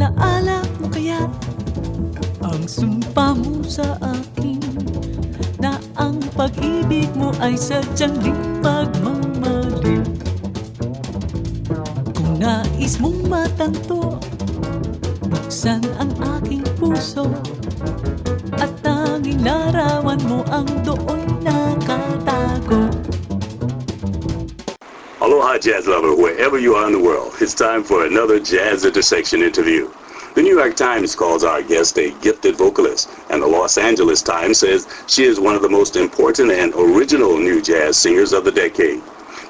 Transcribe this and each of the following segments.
Alaala mo kaya ang sumpa mo sa akin, na ang pag-ibig mo ay sadyang di pagmamali. Kung nais mong matanto, buksan ang aking puso, at tanging larawan mo ang doon nakatago. Aloha, jazz lover, wherever you are in the world. It's time for another Jazz Intersection interview. The New York Times calls our guest a gifted vocalist, and the Los Angeles Times says she is one of the most important and original new jazz singers of the decade.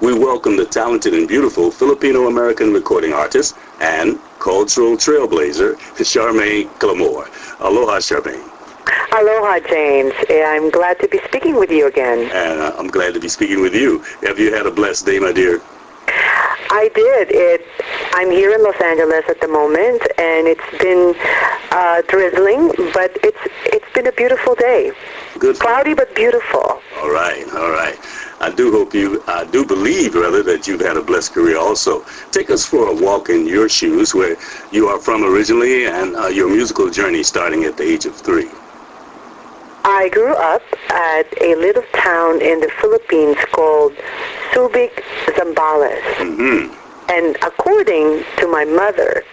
We welcome the talented and beautiful Filipino-American recording artist and cultural trailblazer, Charmaine Clamor. Aloha, Charmaine. Aloha, James. I'm glad to be speaking with you again. And I'm glad to be speaking with you. Have you had a blessed day, my dear? I did. I'm here in Los Angeles at the moment, and it's been drizzling, but it's been a beautiful day. Good. Cloudy but beautiful. All right. I do believe that you've had a blessed career also. Take us for a walk in your shoes, where you are from originally, and your musical journey starting at the age of 3. I grew up at a little town in the Philippines called Subic, Zambales. Mm-hmm. And according to my mother,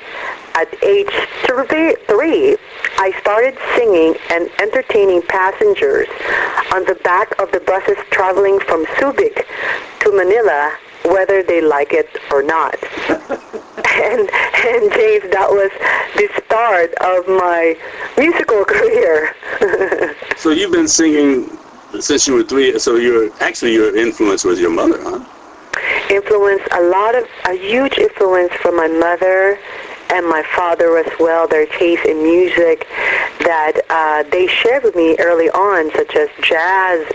at age 3, I started singing and entertaining passengers on the back of the buses traveling from Subic to Manila, whether they like it or not. And James, that was the start of my musical career. So you've been singing since you were 3. So your influence was your mother, huh? A huge influence from my mother and my father as well. Their taste in music that they shared with me early on, such as jazz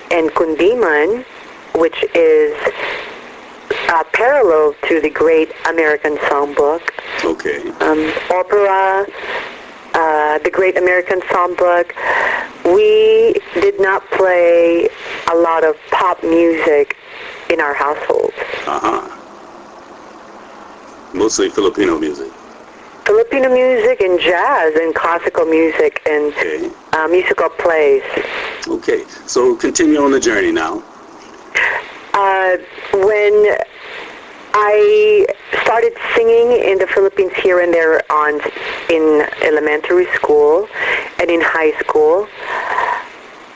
and kundiman, which is parallel to the great American songbook. Okay. Opera, the great American songbook. We did not play a lot of pop music in our household. Uh-huh. Mostly Filipino music. Filipino music and jazz and classical music and musical plays. Okay, so continue on the journey now. When I started singing in the Philippines here and there in elementary school and in high school,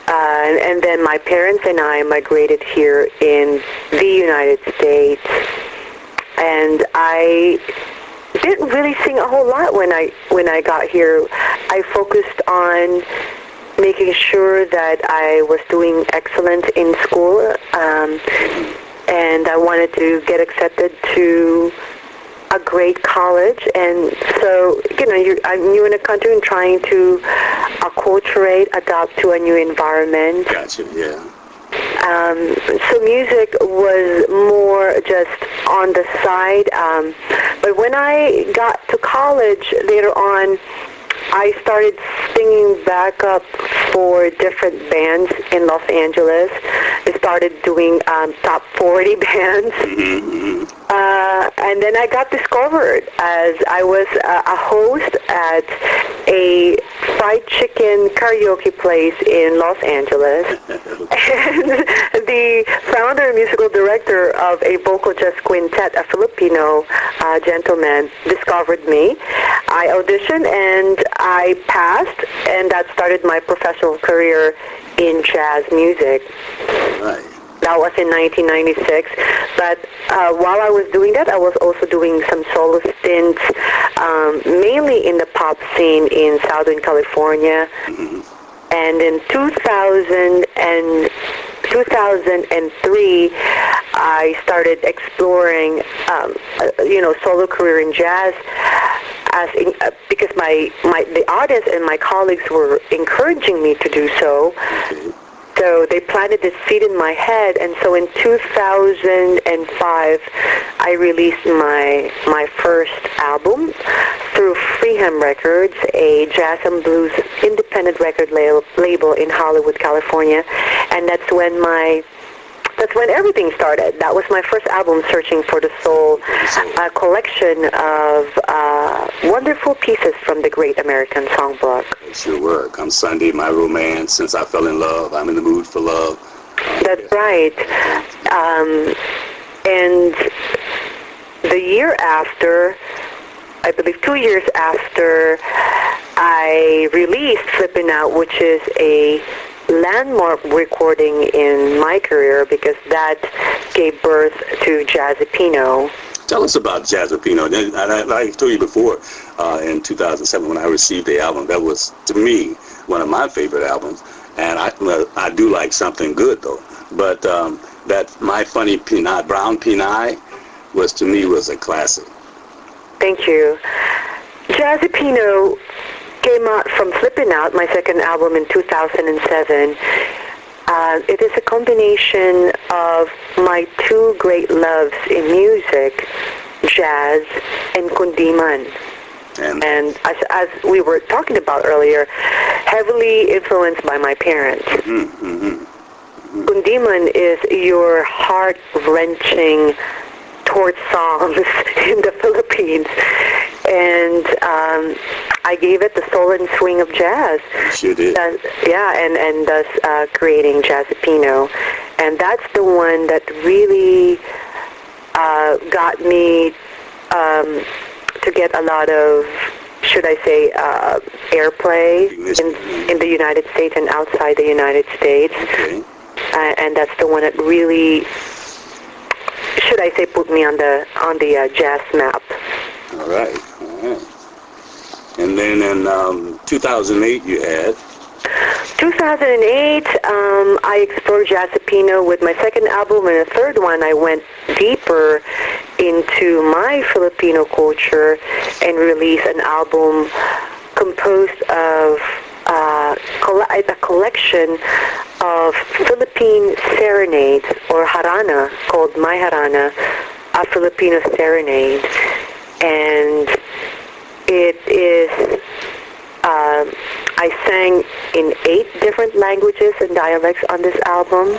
and then my parents and I migrated here in the United States, and I didn't really sing a whole lot when I got here. I focused on making sure that I was doing excellent in school, and I wanted to get accepted to a great college. And so, I'm new in a country and trying to acculturate, adapt to a new environment. Gotcha, yeah. So music was more just on the side. But when I got to college later on, I started singing backup for different bands in Los Angeles. I started doing top 40 bands. Mm-hmm. And then I got discovered as I was a host at a fried chicken karaoke place in Los Angeles. And the founder and musical director of a vocal jazz quintet, a Filipino gentleman, discovered me. I auditioned and I passed, and that started my professional career in jazz music. Right. That was in 1996. But while I was doing that, I was also doing some solo stints, mainly in the pop scene in Southern California. Mm-hmm. And in 2003, I started exploring, solo career in jazz, because the artists and my colleagues were encouraging me to do so. Okay. So they planted this seed in my head, and so in 2005, I released my first album through Freeham Records, a jazz and blues independent record label in Hollywood, California, and that's when my that's when everything started. That was my first album, Searching for the Soul, a collection of wonderful pieces from the Great American Songbook. It's your work. Come Sunday, My Romance, Since I Fell in Love, I'm in the Mood for Love. That's right. And the year after, I believe 2 years after, I released Flippin' Out, which is a landmark recording in my career because that gave birth to Jazzapino. Tell us about Jazzapino. I told you before, in 2007 when I received the album, that was, to me, one of my favorite albums. And I do like Something Good, though. But that My Funny Peanut, Brown Peanut, to me, was a classic. Thank you. Jazzapino came out from Flippin' Out, my second album in 2007. It is a combination of my two great loves in music, jazz and kundiman. And as we were talking about earlier, heavily influenced by my parents. Kundiman is your heart-wrenching torch songs in the Philippines. And I gave it the soul and swing of jazz. Sure did. And thus creating Jazzapino. And that's the one that really got me to get a lot of, should I say, airplay in the United States and outside the United States. Okay. And that's the one that really, should I say, put me on the jazz map. All right. And then in 2008 you had? 2008, I explored Jazzapino with my second album, and the third one I went deeper into my Filipino culture and released an album composed of a collection of Philippine serenades, or harana, called My Harana, a Filipino serenade. And it is, I sang in 8 different languages and dialects on this album.